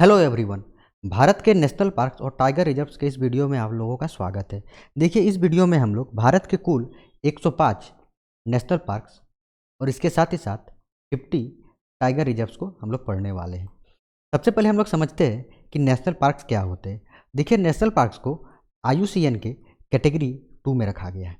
Hello everyone. Bharat के national parks और tiger reserves के इस वीडियो में आप लोगों का स्वागत है। देखिए, इस वीडियो में हम लोग भारत के कुल 105 नेशनल पार्क्स और इसके साथ ही साथ 50 टाइगर रिजर्व्स को हम लोग पढ़ने वाले हैं। सबसे पहले हम लोग समझते हैं कि नेशनल पार्क्स क्या होते हैं। देखिए, नेशनल पार्क्स को IUCN के कैटेगरी 2 में रखा गया है।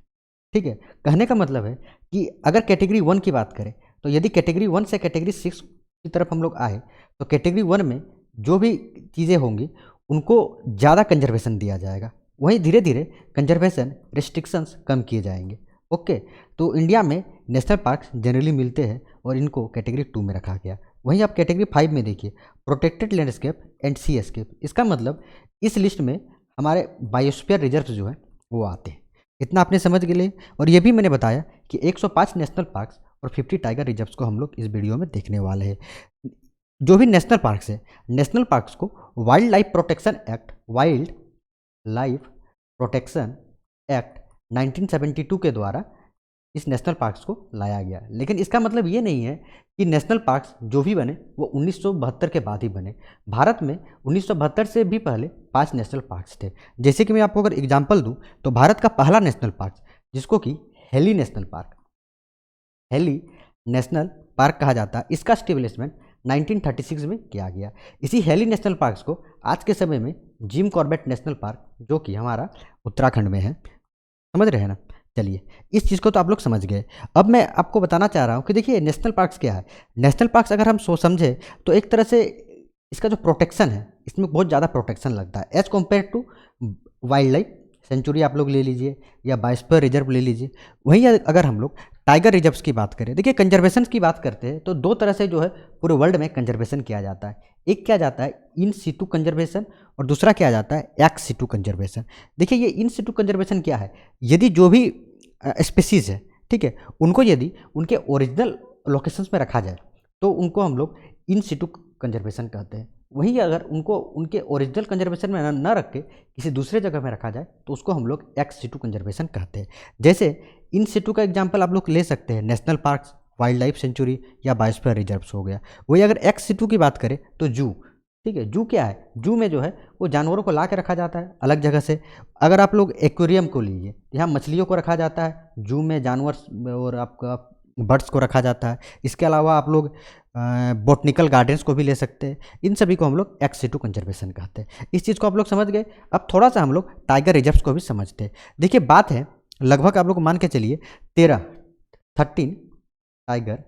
ठीक है, कहने का मतलब है कि अगर कैटेगरी 1 की बात करें तो यदि कैटेगरी 1 से कैटेगरी 6 की तरफ हम लोग आए तो कैटेगरी 1 में जो भी चीज़ें होंगी उनको ज़्यादा कंजर्वेशन दिया जाएगा, वहीं धीरे धीरे कंजर्वेशन रिस्ट्रिक्शंस कम किए जाएंगे। ओके, तो इंडिया में नेशनल पार्क्स जनरली मिलते हैं और इनको कैटेगरी 2 में रखा गया। वहीं आप कैटेगरी 5 में देखिए, protected landscape and seascape. इसका मतलब इस लिस्ट में हमारे बायोस्फीयर रिजर्व जो है वो आते हैं। इतना आपने समझ के लिए, और ये भी मैंने बताया कि 105 नेशनल पार्क्स और 50 टाइगर रिजर्व्स को हम लोग इस वीडियो में देखने वाले हैं। जो भी नेशनल पार्क्स है, नेशनल पार्क्स को वाइल्ड लाइफ प्रोटेक्शन एक्ट 1972 के द्वारा इस नेशनल पार्क्स को लाया गया। लेकिन इसका मतलब ये नहीं है कि नेशनल पार्क्स जो भी बने वो 1972 के बाद ही बने। भारत में 1972 से भी पहले 5 नेशनल पार्क्स थे। जैसे कि मैं आपको अगर एग्जांपल दूं तो भारत का पहला नेशनल पार्क, जिसको कि हेली नेशनल पार्क कहा जाता है, इसका स्टेब्लिशमेंट 1936 में किया गया। इसी हेली नेशनल पार्क्स को आज के समय में जिम कॉर्बेट नेशनल पार्क, जो कि हमारा उत्तराखंड में है, समझ रहे हैं ना। चलिए, इस चीज़ को तो आप लोग समझ गए। अब मैं आपको बताना चाह रहा हूँ कि देखिए, नेशनल पार्क्स क्या है। नेशनल पार्क्स अगर हम समझे तो एक तरह से इसका जो प्रोटेक्शन है, इसमें बहुत ज़्यादा प्रोटेक्शन लगता है as compare to wildlife sanctuary आप लोग ले लीजिए या बायोस्फीयर रिजर्व ले लीजिए। वहीं अगर हम लोग टाइगर रिजर्व्स की बात करें, देखिए कंजर्वेशन की बात करते हैं तो दो तरह से जो है पूरे वर्ल्ड में कंजर्वेशन किया जाता है। एक क्या जाता है इन सिटू कंजर्वेशन, और दूसरा क्या जाता है एक्स सिटू कंजर्वेशन। देखिए, ये इन सिटू कंजर्वेशन क्या है, यदि जो भी स्पीसीज है, ठीक है, उनको यदि उनके ओरिजिनल लोकेशंस में रखा जाए तो उनको हम लोग इन सिटू कंजर्वेशन कहते हैं। वहीं अगर उनको उनके ओरिजिनल कंजर्वेशन में न रख के किसी दूसरे जगह में रखा जाए तो उसको हम लोग एक्स सिटू कंजर्वेशन कहते हैं। जैसे इन सिटू का एग्जांपल आप लोग ले सकते हैं, national parks, wild life sanctuary या बायोस्फीयर रिजर्व्स हो गया। वही अगर एक्स सिटू की बात करें तो जू, ठीक है, जू क्या है, जू में जो है वो जानवरों को ला के रखा जाता है अलग जगह से। अगर आप लोग एक्वेरियम को लीजिए, यहाँ मछलियों को रखा जाता है, जू में जानवर और आपका बर्ड्स को रखा जाता है। इसके अलावा आप लोग बोटनिकल गार्डन्स को भी ले सकते हैं। इन सभी को हम लोग एक्स सिटू कंजर्वेशन कहते हैं। इस चीज़ को आप लोग समझ गए। अब थोड़ा सा हम लोग टाइगर रिजर्व्स को भी समझते हैं। देखिए, बात है लगभग आप लोग मान के चलिए 13 टाइगर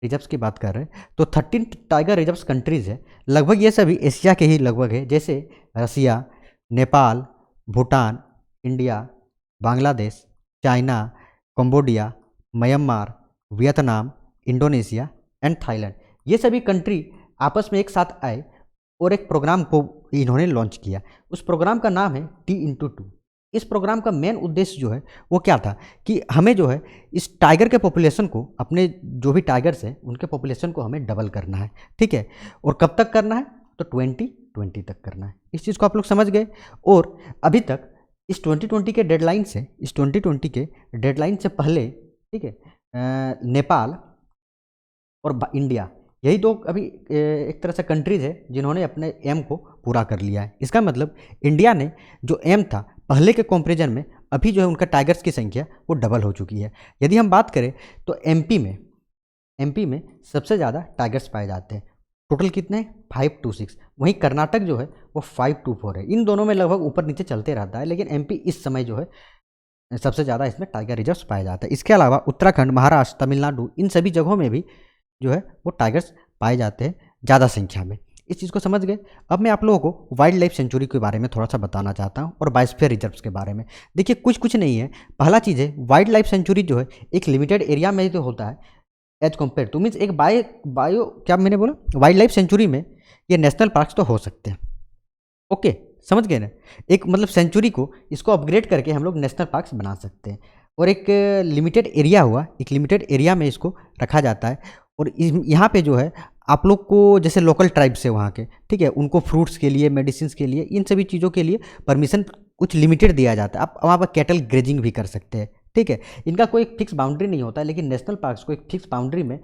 रिजर्व्स की बात कर रहे हैं तो 13 टाइगर रिजर्व्स कंट्रीज़ है। लगभग ये सभी एशिया के ही लगभग है, जैसे Russia, Nepal, Bhutan, India, Bangladesh, China, Cambodia, Myanmar, Vietnam, Indonesia and Thailand. ये सभी कंट्री आपस में एक साथ आए और एक प्रोग्राम को इन्होंने लॉन्च किया। उस प्रोग्राम का नाम है T*2। इस प्रोग्राम का मेन उद्देश्य जो है वो क्या था कि हमें जो है इस टाइगर के पॉपुलेशन को, अपने जो भी टाइगर्स हैं उनके पॉपुलेशन को हमें डबल करना है, ठीक है। और कब तक करना है तो 2020 तक करना है। इस चीज़ को आप लोग समझ गए। और अभी तक इस 2020 के डेडलाइन से पहले, ठीक है, नेपाल और इंडिया, यही दो अभी एक तरह से कंट्रीज़ है जिन्होंने अपने एम को पूरा कर लिया है। इसका मतलब इंडिया ने जो एम था पहले के कंपैरिजन में अभी जो है उनका टाइगर्स की संख्या वो डबल हो चुकी है। यदि हम बात करें तो एमपी में सबसे ज़्यादा टाइगर्स पाए जाते हैं। टोटल कितने, 526। वहीं कर्नाटक जो है वो 524 है। इन दोनों में लगभग ऊपर नीचे चलते रहता है, लेकिन एमपी इस समय जो है सबसे ज़्यादा इसमें टाइगर रिजर्व्स पाए जाते हैं। इसके अलावा उत्तराखंड, महाराष्ट्र, तमिलनाडु, इन सभी जगहों में भी जो है वो टाइगर्स पाए जाते हैं ज़्यादा संख्या में। इस चीज़ को समझ गए। अब मैं आप लोगों को वाइल्ड लाइफ सेंचुरी के बारे में थोड़ा सा बताना चाहता हूँ और बायोस्फीयर रिजर्व्स के बारे में। देखिए, कुछ नहीं है। पहला चीज़ है, वाइल्ड लाइफ सेंचुरी जो है एक लिमिटेड एरिया में जो होता है एज कम्पेयर टू, मीन्स एक बायो क्या मैंने बोला, वाइल्ड लाइफ सेंचुरी में ये नेशनल पार्क्स तो हो सकते हैं। ओके, समझ गए ना। एक मतलब सेंचुरी को इसको अपग्रेड करके हम लोग नेशनल पार्क्स बना सकते हैं। और एक लिमिटेड एरिया हुआ, एक लिमिटेड एरिया में इसको रखा जाता है। और यहाँ पे जो है आप लोग को, जैसे लोकल ट्राइब्स है वहाँ के, ठीक है, उनको फ्रूट्स के लिए, मेडिसिन के लिए, इन सभी चीज़ों के लिए परमिशन कुछ लिमिटेड दिया जाता है। आप वहाँ पर कैटल ग्रेजिंग भी कर सकते हैं, ठीक है। इनका कोई फिक्स बाउंड्री नहीं होता है, लेकिन नेशनल पार्क्स को एक फिक्स बाउंड्री में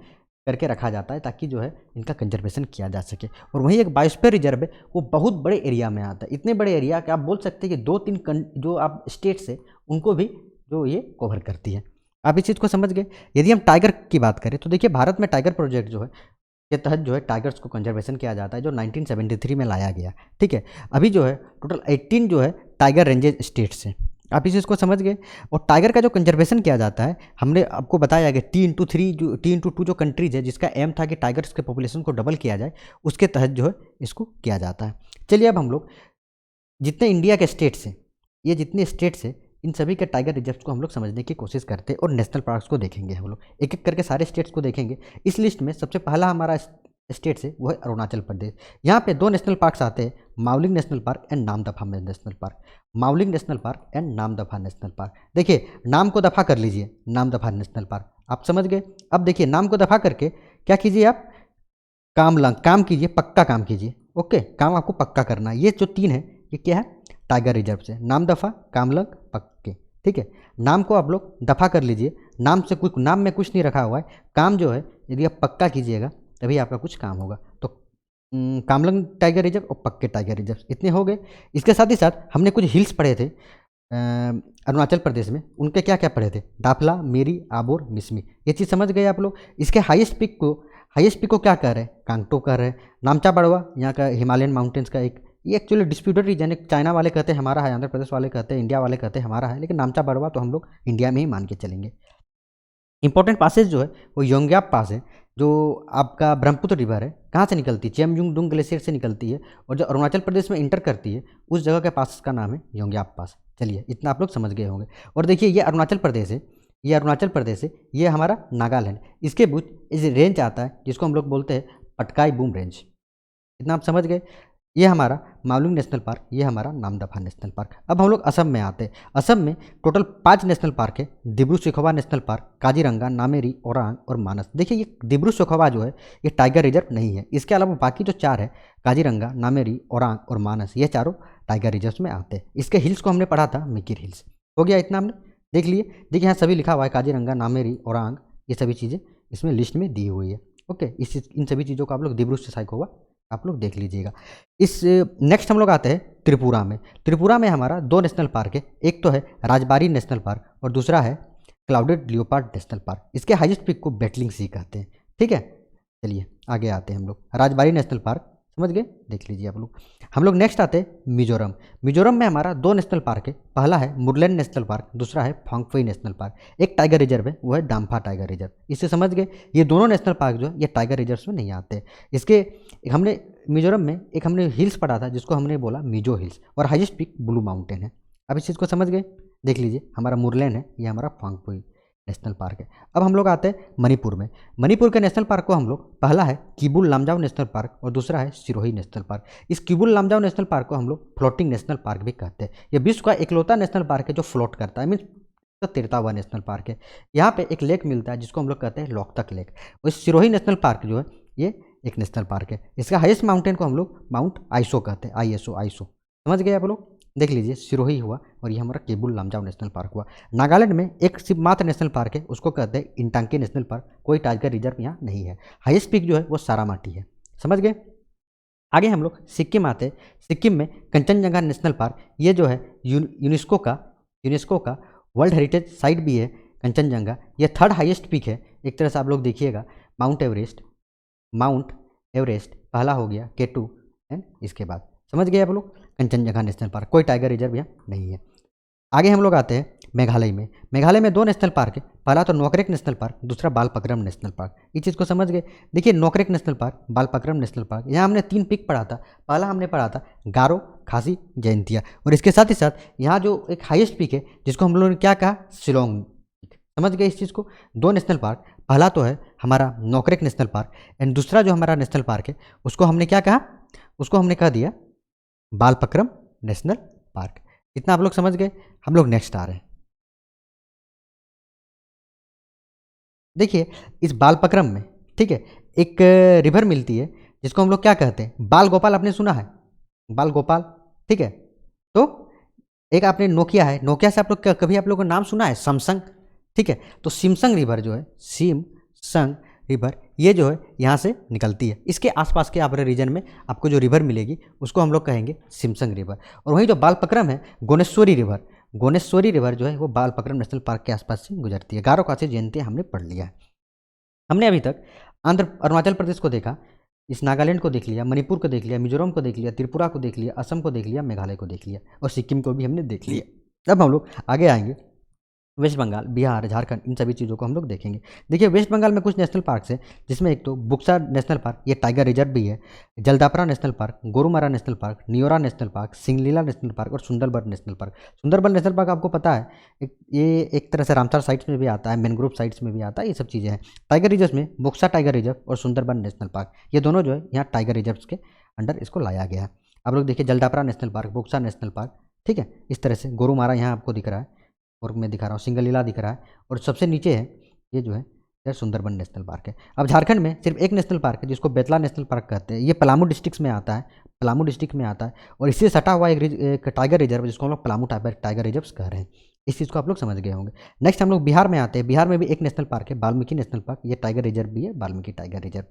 करके रखा जाता है ताकि जो है इनका कंजर्वेशन किया जा सके। और वहीं एक बायोस्फीयर रिजर्व है वो बहुत बड़े एरिया में आता है, इतने बड़े एरिया कि आप बोल सकते हैं कि 2-3 जो आप स्टेट्स है उनको भी जो ये कवर करती है। आप इस चीज़ को समझ गए। यदि हम टाइगर की बात करें तो देखिए भारत में टाइगर प्रोजेक्ट जो है के तहत जो है टाइगर्स को कंजर्वेशन किया जाता है, जो 1973 में लाया गया। ठीक है, अभी जो है टोटल 18 जो है टाइगर रेंजेस स्टेट्स हैं। आप इस चीज़ को समझ गए। और टाइगर का जो कंजर्वेशन किया जाता है, हमने आपको बताया कि T/2 जो कंट्रीज है जिसका एम था कि टाइगर्स के पॉपुलेशन को डबल किया जाए, उसके तहत जो है इसको किया जाता है। चलिए अब हम लोग जितने इंडिया के स्टेट्स हैं, ये जितने स्टेट्स हैं इन सभी के टाइगर रिजर्व्स को हम लोग समझने की कोशिश करते हैं और नेशनल पार्क्स को देखेंगे। हम लोग एक एक करके सारे स्टेट्स को देखेंगे। इस लिस्ट में सबसे पहला हमारा स्टेट है वो है अरुणाचल प्रदेश। यहाँ पे 2 नेशनल पार्क्स आते हैं, Mouling national park and Namdapha national park. Mouling national park and Namdapha national park. देखिए नाम को दफा कर लीजिए, नामदफा नेशनल पार्क, आप समझ गए। अब देखिए नाम को दफा करके क्या कीजिए आप, काम कीजिए, पक्का काम कीजिए। ओके, काम आपको पक्का करना है। ये जो 3 है ये क्या है, टाइगर रिजर्व से, नाम दफा, कामलंग, पक्के। ठीक है, नाम को आप लोग दफा कर लीजिए। नाम से कुछ, नाम में कुछ नहीं रखा हुआ है। काम जो है यदि आप पक्का कीजिएगा तभी आपका कुछ काम होगा। तो कामलंग टाइगर रिजर्व और पक्के टाइगर रिजर्व इतने हो गए। इसके साथ ही साथ हमने कुछ हिल्स पढ़े थे अरुणाचल प्रदेश में, उनके क्या क्या पढ़े थे, दाफला, मेरी, आबोर, मिसमी। ये चीज़ समझ गए आप लोग। इसके हाईएस्ट पीक को क्या कह रहे हैं, कांगटो कह रहे हैं। नामचा बड़वा यहाँ का हिमालयन माउंटेन्स का एक, ये एक्चुअली डिस्प्यूटेड रीजन है। चाइना वाले कहते हैं हमारा है, आंध्र प्रदेश वाले कहते हैं, इंडिया वाले कहते हैं हमारा है, लेकिन नामचा बड़वा तो हम लोग इंडिया में ही मान के चलेंगे। इंपॉर्टेंट पासेज जो है वो योंग्याप पास है, जो आपका ब्रह्मपुत्र रिवर है, कहाँ से निकलती है, चेमयुंगडुंग ग्लेशियर से निकलती है, और जो अरुणाचल प्रदेश में इंटर करती है उस जगह के पास का नाम है योंग्याप पास। चलिए इतना आप लोग समझ गए होंगे। और देखिए ये अरुणाचल प्रदेश है, ये अरुणाचल प्रदेश है, ये हमारा नागालैंड, इसके बीच इस रेंज आता है जिसको हम लोग बोलते हैं पटकाई बूम रेंज। इतना आप समझ गए। ये हमारा मावलिंग नेशनल पार्क, ये हमारा नामदफा नेशनल पार्क। अब हम लोग असम में आते हैं। असम में टोटल 5 नेशनल पार्क है, दिब्रू सैखोवा नेशनल पार्क, काजीरंगा, नामेरी, ओरांग और मानस। देखिए ये दिब्रू सैखोवा जो है ये टाइगर रिजर्व नहीं है। इसके अलावा बाकी जो 4 है, काजीरंगा, नामेरी, ओरांग और मानस, ये चारों टाइगर रिजर्व में आते हैं। इसके हिल्स को हमने पढ़ा था, मिकिर हिल्स। हो गया इतना हमने देख लिए। देखिए यहाँ सभी लिखा हुआ है, काजीरंगा, नामेरी, ओरांग, ये सभी चीज़ें इसमें लिस्ट में दी हुई है। ओके, इन सभी चीज़ों को आप लोग दिब्रू सैखोवा आप लोग देख लीजिएगा। इस नेक्स्ट हम लोग आते हैं त्रिपुरा में। त्रिपुरा में हमारा 2 नेशनल पार्क है, एक तो है राजबाड़ी नेशनल पार्क और दूसरा है क्लाउडेड लियोपार्ड नेशनल पार्क। इसके हाईएस्ट पीक को बेटलिंग सी कहते हैं। ठीक है, चलिए आगे आते हैं हम लोग। राजबाड़ी नेशनल पार्क समझ गए, देख लीजिए आप लोग। हम लोग नेक्स्ट आते हैं मिजोरम। मिजोरम में हमारा 2 नेशनल पार्क है, पहला है मुरलेन नेशनल पार्क, दूसरा है फोंगफई नेशनल पार्क। एक टाइगर रिजर्व है वो है दाम्फा टाइगर रिजर्व। इससे समझ गए ये दोनों नेशनल पार्क जो है ये टाइगर रिजर्व में नहीं आते। इसके हमने मिजोरम में एक हमने हिल्स पढ़ा था जिसको हमने बोला मिजो हिल्स, और हाईएस्ट पीक ब्लू माउंटेन है। अब इस चीज़ को समझ गए, देख लीजिए हमारा मुरलेन है, ये हमारा फोंगफई नेशनल पार्क है। अब हम लोग आते हैं मणिपुर में। मणिपुर के नेशनल पार्क को हम लोग, पहला है किबुल लामजाओ नेशनल पार्क और दूसरा है सिरोही नेशनल पार्क। इस किबुल लामजाओ नेशनल पार्क को हम लोग फ्लोटिंग नेशनल पार्क भी कहते हैं। यह विश्व का इकलौता नेशनल पार्क है जो फ्लोट करता है, मीन्स तो तैरता हुआ नेशनल पार्क है। यहाँ पे एक लेक मिलता है जिसको हम लोग कहते हैं लोकतक लेक। और सिरोही नेशनल पार्क जो है ये एक नेशनल पार्क है। इसका हाईएस्ट माउंटेन को हम लोग माउंट आइसो कहते हैं, आईएसओ। समझ गए आप लोग, देख लीजिए सिरोही हुआ और ये हमारा केबुल लामजाओ नेशनल पार्क हुआ। नागालैंड में एक सिर्फ मात्र नेशनल पार्क है, उसको कहते हैं इंटांकी नेशनल पार्क। कोई टाइगर रिजर्व यहाँ नहीं है। हाईएस्ट पीक जो है वो सारामाटी है। समझ गए। आगे हम लोग सिक्किम आते हैं। सिक्किम में कंचनजंगा नेशनल पार्क, ये जो है यूनेस्को का वर्ल्ड हेरिटेज साइट भी है कंचनजंगा। ये 3rd हाईएस्ट पीक है। एक तरह से आप लोग देखिएगा माउंट एवरेस्ट पहला हो गया, K2 एंड इसके बाद समझ गए आप लोग कंचनजंगा नेशनल पार्क। कोई टाइगर रिजर्व यहाँ नहीं है। आगे हम लोग आते हैं मेघालय में। मेघालय में 2 नेशनल पार्क है, पहला तो नोकरेक नेशनल पार्क, दूसरा बालपक्रम नेशनल पार्क। इस चीज़ को समझ गए। देखिए Nokrek national park, Balphakram national park, यहाँ हमने 3 पीक पढ़ा था। पहला हमने पढ़ा था गारो, खासी, जयंतिया, और इसके साथ ही साथ यहाँ जो एक हाईएस्ट पीक है जिसको हम लोगों ने क्या कहा, शिलोंग। समझ गए इस चीज़ को। 2 नेशनल पार्क, पहला तो है हमारा नोकरेक नेशनल पार्क एंड दूसरा जो हमारा नेशनल पार्क है उसको हमने क्या कहा, उसको हमने कह दिया बालपक्रम नेशनल पार्क। इतना आप लोग समझ गए। हम लोग नेक्स्ट आ रहे हैं। देखिए इस बालपक्रम में, ठीक है, एक रिवर मिलती है जिसको हम लोग क्या कहते हैं, बाल गोपाल। आपने सुना है बाल गोपाल, ठीक है। तो एक आपने नोकिया है, नोकिया से आप लोग कभी आप लोगों को नाम सुना है सैमसंग, ठीक है। तो सिमसंग रिवर जो है, सिमसंग रिवर, ये जो है यहाँ से निकलती है। इसके आसपास के आपरे रीजन में आपको जो रिवर मिलेगी उसको हम लोग कहेंगे सिमसंग रिवर। और वहीं जो बालपक्रम है गोनेश्वरी रिवर जो है वो बालपक्रम नेशनल पार्क के आसपास से गुजरती है। गारो खासी जयंती हमने पढ़ लिया है। हमने अभी तक अरुणाचल प्रदेश को देखा, इस नागालैंड को देख लिया, मणिपुर को देख लिया, मिजोरम को देख लिया, त्रिपुरा को देख लिया, असम को देख लिया, मेघालय को देख लिया और सिक्किम को भी हमने देख लिया। अब हम लोग आगे आएंगे, वेस्ट बंगाल, बिहार, झारखंड, इन सभी चीज़ों को हम लोग देखेंगे। देखिए वेस्ट बंगाल में कुछ नेशनल पार्क्स है, जिसमें एक तो बुक्सा नेशनल पार्क, ये टाइगर रिजर्व भी है, Jaldapara national park, Gorumara national park, Neora national park, Singalila national park और Sundarban national park. Sundarban national park आपको पता है ये एक तरह से रामसर साइट्स में भी आता है, मैनग्रोव साइट्स में भी आता है, ये सब चीज़ें हैं। टाइगर रिजर्व में बुक्सा टाइगर रिजर्व और सुंदरबन नेशनल पार्क, ये दोनों जो है यहाँ टाइगर रिजर्व के अंडर इसको लाया गया है। आप लोग देखिए Jaldapara national park, Buxa national park, ठीक है, इस तरह से गोरुमारा यहाँ आपको दिख रहा है और मैं दिखा रहा हूँ, सिंगलीला दिख रहा है और सबसे नीचे है ये जो है सुंदरबन नेशनल पार्क है। अब झारखंड में सिर्फ एक नेशनल पार्क है जिसको बेतला नेशनल पार्क कहते हैं, ये पलामू डिस्ट्रिक्ट में आता है, पलामू डिस्ट्रिक्ट में आता है और इससे सटा हुआ एक टाइगर रिजर्व जिसको हम लोग पलामू टाइगर रिजर्व कह रहे हैं। इस चीज़ को आप लोग समझ गए होंगे। नेक्स्ट हम लोग बिहार में आते हैं। बिहार में भी एक नेशनल पार्क है, वाल्मीकि नेशनल पार्क, ये टाइगर रिजर्व भी है, वाल्मीकि टाइगर रिजर्व।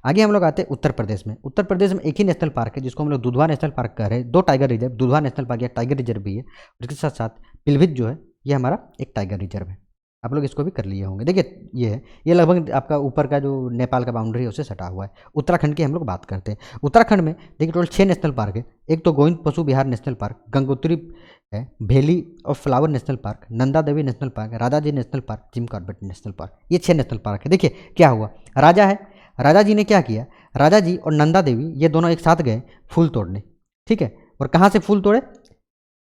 आगे हम लोग आते हैं उत्तर प्रदेश में। उत्तर प्रदेश में एक ही नेशनल पार्क है जिसको हम लोग दुधवा नेशनल पार्क कह रहे हैं, दो tiger reserve, Dudhwa national park या टाइगर रिजर्व भी है और इसके साथ साथ पिलभित जो है ये हमारा एक टाइगर रिजर्व है। आप लोग इसको भी कर लिए होंगे। देखिए ये है, ये लगभग आपका ऊपर का जो नेपाल का बाउंड्री है उससे सटा हुआ है। उत्तराखंड की हम लोग बात करते हैं। उत्तराखंड में देखिए टोटल 6 नेशनल पार्क है। एक तो गोविंद पशु विहार नेशनल पार्क, गंगोत्री है, भेली और flower national park, Nanda Devi national park, Rajaji national park, Jim Corbett national park, ये 6 नेशनल पार्क है। देखिए क्या हुआ, राजा है, राजा जी ने क्या किया, राजा जी और नंदा देवी ये दोनों एक साथ गए फूल तोड़ने, ठीक है, और कहाँ से फूल तोड़े,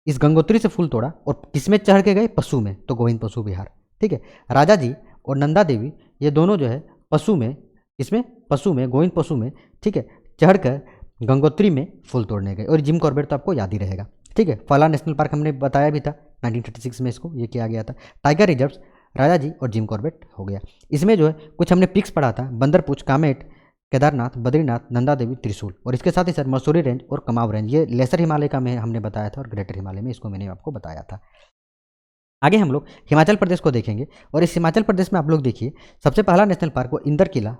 इस गंगोत्री से फूल तोड़ा और किसमें चढ़ के गए, पशु में, तो गोविंद पशु विहार, ठीक है। राजा जी और नंदा देवी ये दोनों जो है पशु में, इसमें पशु में, गोविंद पशु में, ठीक है, चढ़कर गंगोत्री में फूल तोड़ने गए। और जिम कॉर्बेट तो आपको याद ही रहेगा, ठीक है। फला नेशनल पार्क हमने बताया भी था 1936 में, इसको ये किया गया था। टाइगर रिजर्व्स राजा जी और जिम कॉर्बेट हो गया। इसमें जो है कुछ हमने पिक्स पढ़ा था, बंदरपूछ, कामेट, केदारनाथ, बद्रीनाथ, नंदा देवी, त्रिशूल और इसके साथ ही सर मसूरी रेंज और कमाव रेंज, ये लेसर हिमालय का में हमने बताया था और ग्रेटर हिमालय में इसको मैंने आपको बताया था। आगे हम लोग हिमाचल प्रदेश को देखेंगे और इस हिमाचल प्रदेश में आप लोग देखिए सबसे पहला नेशनल पार्क वो इंदर किला,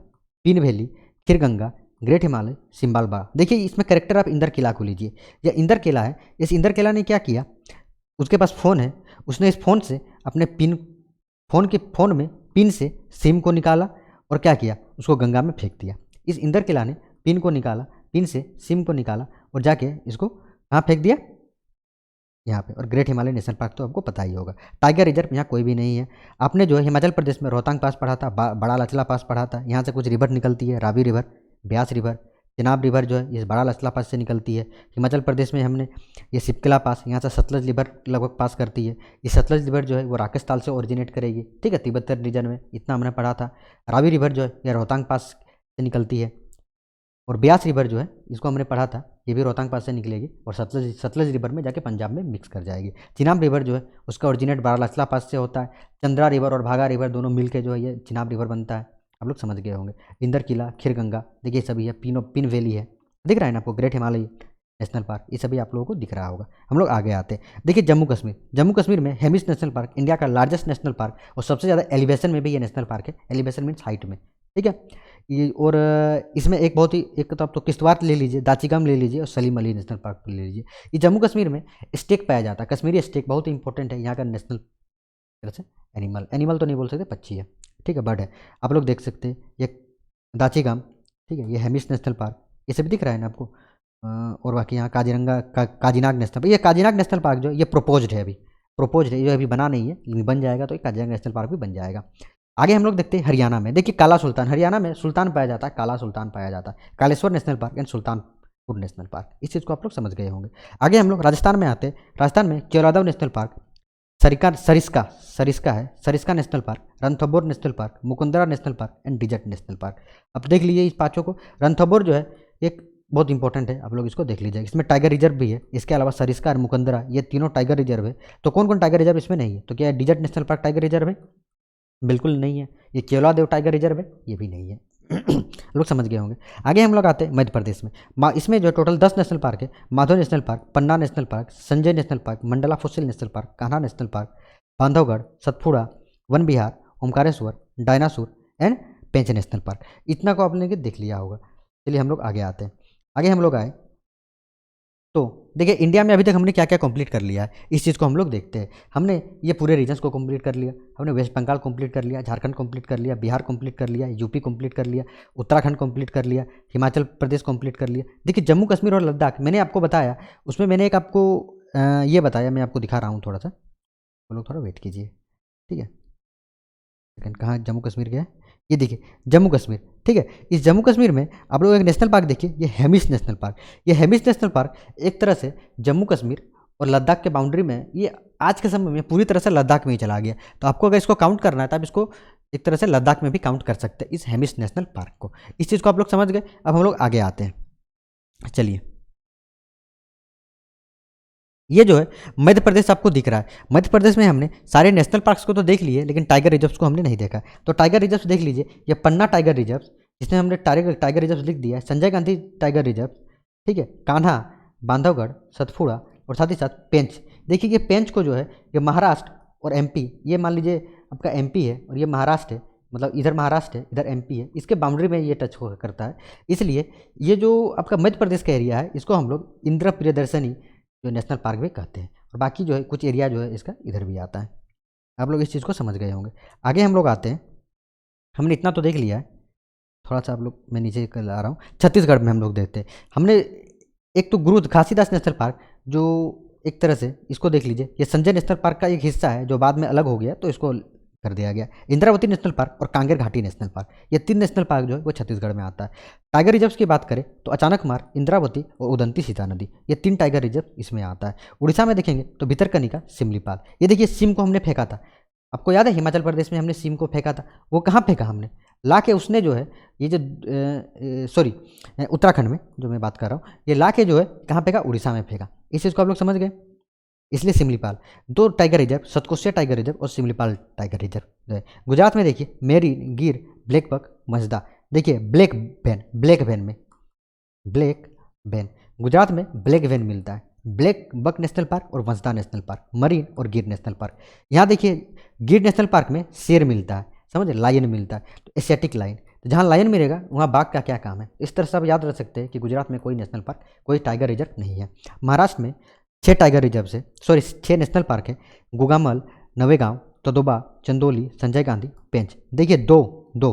पीन वैली, खीरगंगा, ग्रेट हिमालय, सिम्बालबा। देखिए इसमें करेक्टर आप इंदर किला को लीजिए, यह इंदर किला है। इस इंदर किला ने क्या किया, उसके पास फ़ोन है, उसने इस फ़ोन से अपने फ़ोन में पिन से सिम को निकाला और क्या किया, उसको गंगा में फेंक दिया। इस इंदर किला ने पिन को निकाला, पिन से सिम को निकाला और जाके इसको कहाँ फेंक दिया, यहाँ पे। और ग्रेट हिमालय नेशनल पार्क तो आपको पता ही होगा। टाइगर रिजर्व यहाँ कोई भी नहीं है। आपने जो है हिमाचल प्रदेश में रोहतांग पास पढ़ा था, बड़ा लचला पास पढ़ा था, यहाँ से कुछ रिवर निकलती है, Ravi river, Beas river, Chenab river जो है ये बड़ा लचला पास से निकलती है। हिमाचल प्रदेश में हमने ये सिपकिला पास, यहाँ से सतलज रिवर लगभग पास करती है। ये सतलज रिवर जो है वो राकेश ताल से ओरिजिनेट करेगी, ठीक है, तिब्बत रीजन में, इतना हमने पढ़ा था। रावी रिवर जो है ये रोहतांग पास से निकलती है और ब्यास रिवर जो है इसको हमने पढ़ा था, ये भी रोहतांग पास से निकलेगी और सतलज रिवर में जाके पंजाब में मिक्स कर जाएगी। चिनाब रिवर जो है उसका ओरिजिनेट बारालाचला पास से होता है। चंद्रा रिवर और भागा रिवर दोनों मिल के जो है ये चिनाब रिवर बनता है, आप लोग समझ गए होंगे। इंदर किला, खीरगंगा, देखिए सभी है, पिन वैली है, दिख रहा है ना आपको, ग्रेट हिमालय नेशनल पार्क, ये सभी आप लोगों को दिख रहा होगा। हम लोग आगे आते हैं। देखिए जम्मू कश्मीर में हेमिस नेशनल पार्क इंडिया का लार्जेस्ट नेशनल पार्क और सबसे ज़्यादा एलिवेशन में भी ये नेशनल पार्क है। एलिवेशन मीन्स हाइट में, ठीक है ये। और इसमें एक बहुत ही, एक तो आप तो किश्तवाड़ ले लीजिए, दाचिगाम ले लीजिए और सलीम अली नेशनल पार्क ले लीजिए। ये जम्मू कश्मीर में स्टेक पाया जाता है, कश्मीरी स्टेक बहुत ही इंपॉर्टेंट है यहाँ का नेशनल तरह से। एनिमल तो नहीं बोल सकते, पक्षी है, ठीक है, बर्ड है। आप लोग देख सकते हैं ये दाचिगाम, ठीक है, ये हेमिस नेशनल पार्क, ये सब दिख रहा है ना आपको। और बाकी यहाँ काजीनाग नेशनल पार्क, ये काजीनाग नेशनल पार्क जो ये प्रोपोज्ड है, अभी प्रोपोज्ड है, ये अभी बना नहीं है, लेकिन बन जाएगा तो काजीनाग नेशनल पार्क भी बन जाएगा। आगे हम लोग देखते हैं हरियाणा में। देखिए काला सुल्तान, हरियाणा में सुल्तान पाया जाता है, काला सुल्तान पाया जाता है। Kaleshwar national park and Sultanpur national park, इस चीज़ को आप लोग समझ गए होंगे। आगे हम लोग राजस्थान में आते हैं। राजस्थान में Keoladeo national park, Sariska national park, Ranthambore national park, Mukundra national park and desert national park. अब देख लीजिए इस पाँचों को। रणथंभौर जो है एक बहुत इंपॉर्टेंट है, आप लोग इसको देख लीजिए, इसमें टाइगर रिजर्व भी है। इसके अलावा सरिस्का और मुकुंदरा ये तीनों टाइगर रिजर्व है। तो कौन कौन टाइगर रिजर्व इसमें नहीं है, तो क्या desert national park tiger reserve है? बिल्कुल नहीं है। ये केवलादेव टाइगर रिजर्व है, ये भी नहीं है। लोग समझ गए होंगे। आगे हम लोग आते हैं मध्य प्रदेश में। इसमें जो टोटल 10 नेशनल पार्क है, Madhav national park, Panna national park, Sanjay national park, Mandla fossil national park, Kanha national park, Bandhavgarh, Satpura, one Vihar, Omkareshwar, dinosaur and Pench national park. इतना को आपने देख लिया होगा। चलिए हम लोग आगे आते हैं। आगे हम लोग आए तो देखिए इंडिया में अभी तक हमने क्या क्या कंप्लीट कर लिया है, इस चीज़ को हम लोग देखते हैं। हमने ये पूरे रीजन्स को कंप्लीट कर लिया। हमने वेस्ट बंगाल कंप्लीट कर लिया, झारखंड कंप्लीट कर लिया, बिहार कंप्लीट कर लिया, यूपी कंप्लीट कर लिया, उत्तराखंड कंप्लीट कर लिया, हिमाचल प्रदेश कंप्लीट कर लिया। देखिए जम्मू कश्मीर और लद्दाख मैंने आपको बताया, उसमें मैंने एक आपको ये बताया, मैं आपको दिखा रहा हूँ थोड़ा सा, वो लोग थोड़ा वेट कीजिए, ठीक है। सेकंड, कहाँ जम्मू कश्मीर गया? ये देखिए जम्मू कश्मीर, ठीक है। इस जम्मू कश्मीर में आप लोग एक नेशनल पार्क देखिए, ये हेमिस नेशनल पार्क। ये हेमिस नेशनल पार्क एक तरह से जम्मू कश्मीर और लद्दाख के बाउंड्री में, ये आज के समय में पूरी तरह से लद्दाख में ही चला गया। तो आपको अगर इसको काउंट करना है तो आप इसको एक तरह से लद्दाख में भी काउंट कर सकते हैं, इस हेमिस नेशनल पार्क को। इस चीज़ को आप लोग समझ गए। अब हम लोग आगे आते हैं। चलिए, ये जो है मध्य प्रदेश आपको दिख रहा है। मध्य प्रदेश में हमने सारे नेशनल पार्क्स को तो देख लिए, लेकिन टाइगर रिजर्व्स को हमने नहीं देखा। तो टाइगर रिजर्व्स देख लीजिए, ये पन्ना टाइगर रिजर्व, जिसमें हमने टाइगर रिजर्व लिख दिया है, संजय गांधी टाइगर रिजर्व, ठीक है, कान्हा, बांधवगढ़, सतपुड़ा और साथ ही साथ पेंच। देखिए ये पेंच को जो है, ये महाराष्ट्र और एमपी, ये मान लीजिए आपका एमपी है और ये महाराष्ट्र है, मतलब इधर महाराष्ट्र है इधर एमपी है, इसके बाउंड्री में ये टच हो करता है। इसलिए ये जो आपका मध्य प्रदेश का एरिया है, इसको हम लोग इंदिरा प्रियदर्शनी जो नेशनल पार्क भी कहते हैं। और बाकी जो है कुछ एरिया जो है इसका इधर भी आता है। आप लोग इस चीज़ को समझ गए होंगे। आगे हम लोग आते हैं। हमने इतना तो देख लिया है, थोड़ा सा आप लोग मैं नीचे कर आ रहा हूँ। छत्तीसगढ़ में हम लोग देखते हैं, हमने एक तो गुरु घासीदास नेशनल पार्क, जो एक तरह से इसको देख लीजिए, ये संजय नेशनल पार्क का एक हिस्सा है जो बाद में अलग हो गया, तो इसको कर दिया गया। इंद्रावती नेशनल पार्क और कांगेर घाटी नेशनल पार्क, ये 3 नेशनल पार्क जो है वो छत्तीसगढ़ में आता है। टाइगर रिजर्व्स की बात करें तो अचानक मार्ग, इंद्रावती और उदंती सीता नदी, ये 3 टाइगर रिजर्व इसमें आता है। उड़ीसा में देखेंगे तो भितरकनिका, सिमलीपाल। ये देखिए सिम को हमने फेंका था, आपको याद है हिमाचल प्रदेश में हमने सिम को फेंका था, वो कहाँ फेंका हमने, ला के उसने जो है ये जो सॉरी उत्तराखंड में जो मैं बात कर रहा हूँ, ये ला के जो है कहाँ फेंका, उड़ीसा में फेंका। इस चीज़ को आप लोग समझ गए। इसलिए Simlipal, 2 tiger reserve, Satkosia tiger reserve और सिमलीपाल टाइगर रिजर्व जो है। गुजरात में देखिए मेरी, गिर, ब्लैक बक, मजदा। देखिए ब्लैक वेन में ब्लैक वेन, गुजरात में ब्लैक वेन मिलता है। ब्लैक बक नेशनल पार्क और वंसदा नेशनल पार्क, मरीन और गिर नेशनल पार्क। यहाँ देखिए गिर नेशनल पार्क में शेर मिलता है, समझे, लायन मिलता है, तो एशियाटिक लायन। तो जहाँ लायन मिलेगा वहाँ बाघ का क्या काम है। इस तरह से आप याद रख सकते हैं कि गुजरात में कोई नेशनल पार्क, कोई टाइगर रिजर्व नहीं है। महाराष्ट्र में 6 टाइगर रिजर्व है, सॉरी 6 नेशनल पार्क है, गुगामल, नवेगांव, तदोबा, चंदोली, संजय गांधी, पेंच। देखिए दो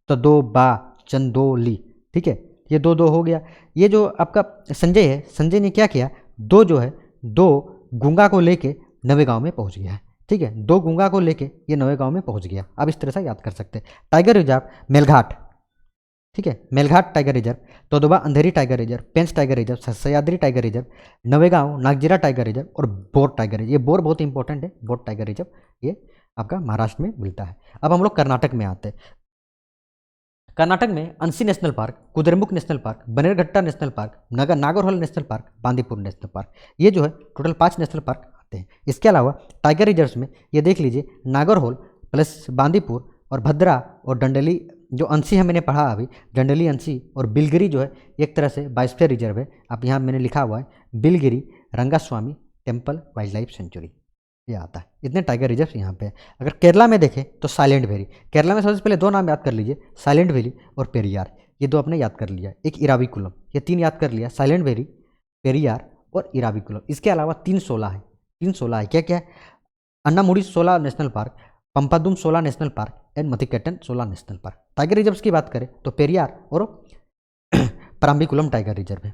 तदोबा, चंदोली, ठीक है, ये 2 हो गया। ये जो आपका संजय है, संजय ने क्या किया, 2 जो है 2 गुंगा को लेके नवेगांव में पहुंच गया है, ठीक है, 2 गुंगा को लेके ये नवेगांव में पहुंच गया। आप इस तरह से याद कर सकते हैं। टाइगर रिजर्व मेलघाट, ठीक है, Melghat tiger reserve, Tadoba Andhari tiger reserve, Pench tiger reserve, Sahyadri tiger reserve, Navegaon Nagzira tiger reserve और बोर टाइगर रिजर्व। ये बोर बहुत इंपॉर्टेंट है, बोर टाइगर रिजर्व, ये आपका महाराष्ट्र में मिलता है। अब हम लोग कर्नाटक में आते हैं। कर्नाटक में Anshi national park, Kudremukh national park, Bannerghatta national park, Nagarhole national park, Bandipur national park, ये जो है टोटल 5 नेशनल पार्क आते हैं। इसके अलावा टाइगर रिजर्व्स में ये देख लीजिए, नागरहोल प्लस बांदीपुर और भद्रा और डंडली, जो अंसी है मैंने पढ़ा अभी, डंडली अंसी और बिलगिरी जो है एक तरह से बायोस्फीयर रिजर्व है। आप यहाँ मैंने लिखा हुआ है Biligiri Rangaswamy temple wild life sanctuary, ये आता है। इतने टाइगर रिजर्व यहाँ पे है। अगर केरला में देखें तो साइलेंट वैली, केरला में सबसे पहले 2 नाम याद कर लीजिए, साइलेंट वैली और पेरियार। ये 2 आपने याद कर लिया। एक इराविकुलम, ये 3 याद कर लिया, साइलेंट वैली, पेरियार और इराविकुलम। इसके अलावा 316 है, 316 है, क्या क्या है, Anamudi 16 national park, Pampadum 16 national park and Mathikettan 16 national park. Tiger reserves की बात करें तो पेरियार और पराम्बिकुलम टाइगर रिजर्व है।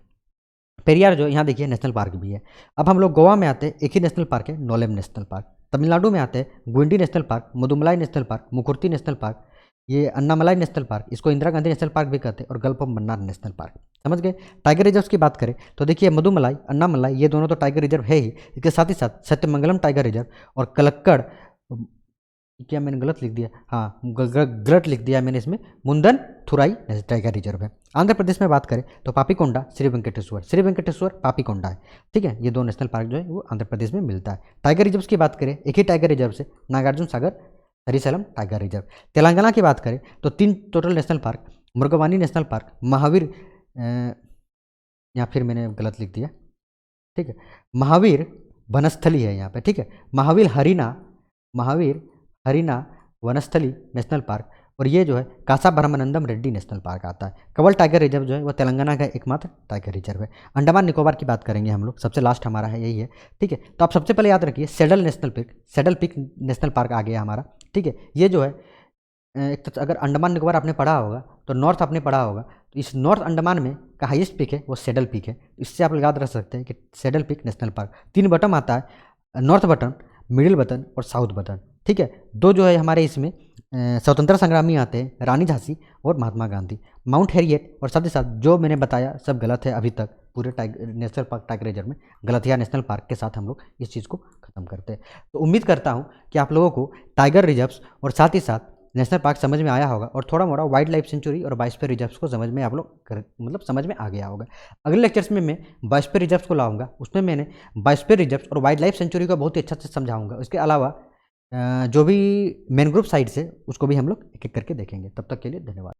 पेरियार जो यहाँ देखिए नेशनल पार्क भी है। अब हम लोग गोवा में आते हैं, एक ही नेशनल पार्क है, नोलेम नेशनल पार्क। तमिलनाडु में आते हैं, गुंडी national park, Mudumalai national park, Mukurthi national park, ये अन्नामलाई नेशनल पार्क, इसको इंदिरा गांधी नेशनल पार्क भी कहते हैं, और gulf of Mannar national park. समझ गए। टाइगर रिजर्व्स की बात करें तो देखिए मुदुमलाई, अन्नामलाई, ये दोनों तो टाइगर रिजर्व है ही। इसके साथ ही साथ सत्यमंगलम टाइगर रिजर्व और कलक्कड़, क्या मैंने गलत लिख दिया, हाँ गलत लिख दिया मैंने इसमें, मुंदन थुराई टाइगर रिजर्व है। आंध्र प्रदेश में बात करें तो पापीकोंडा, श्री वेंकटेश्वर पापीकोंडा है, ठीक है। ये 2 नेशनल पार्क जो है वो आंध्र प्रदेश में मिलता है। टाइगर रिजर्व्स की बात करें, एक ही टाइगर रिजर्व से नागार्जुन सागर हरिसलम टाइगर रिजर्व। तेलंगाना की बात करें तो 3 total national park, Mrugavani national park, Mahavir, यहाँ फिर मैंने गलत लिख दिया, ठीक है, महावीर वनस्थली है यहाँ पे, ठीक है, महावीर हरिना वनस्थली नेशनल पार्क, और ये जो है कासा ब्रह्मानंदम रेड्डी नेशनल पार्क आता है। कवल टाइगर रिजर्व जो है वो तेलंगाना का एकमात्र टाइगर रिजर्व है। अंडमान निकोबार की बात करेंगे हम लोग, सबसे लास्ट हमारा है यही है, ठीक है। तो आप सबसे पहले याद रखिए सैडल पीक नेशनल पार्क आ गया हमारा, ठीक है। ये जो है एक तो अगर अंडमान निकोबार आपने पढ़ा होगा तो नॉर्थ आपने पढ़ा होगा, तो इस नॉर्थ अंडमान में का हाईएस्ट पीक है वो सैडल पीक है। इससे आप याद रख सकते हैं कि saddle peak national park 3 button आता है, नॉर्थ बटन, मिडिल बटन और साउथ बटन, ठीक है। 2 जो है हमारे इसमें स्वतंत्रता संग्रामी आते हैं, रानी झांसी और महात्मा गांधी। माउंट हैरियट और साथ ही साथ जो मैंने बताया सब गलत है अभी तक पूरे नेशनल पार्क टाइगर रिजर्व में। गलतिया नेशनल पार्क के साथ हम लोग इस चीज़ को ख़त्म करते हैं। तो उम्मीद करता हूँ कि आप लोगों को टाइगर रिजर्व्स और साथ ही साथ नेशनल पार्क समझ में आया होगा और थोड़ा मोड़ा वाइल्ड लाइफ सेंचुरी और बायोस्फीयर रिजर्व्स को समझ में आप लोग मतलब समझ में आ गया होगा। अगले लेक्चर्स में मैं बायोस्फीयर रिजर्व्स को लाऊंगा, उसमें मैंने बायोस्फीयर रिजर्व्स और वाइल्ड लाइफ सेंचुरी को बहुत ही अच्छा से समझाऊंगा। उसके अलावा जो भी मैनग्रोव साइट्स है उसको भी हम लोग एक एक करके देखेंगे। तब तक के लिए धन्यवाद।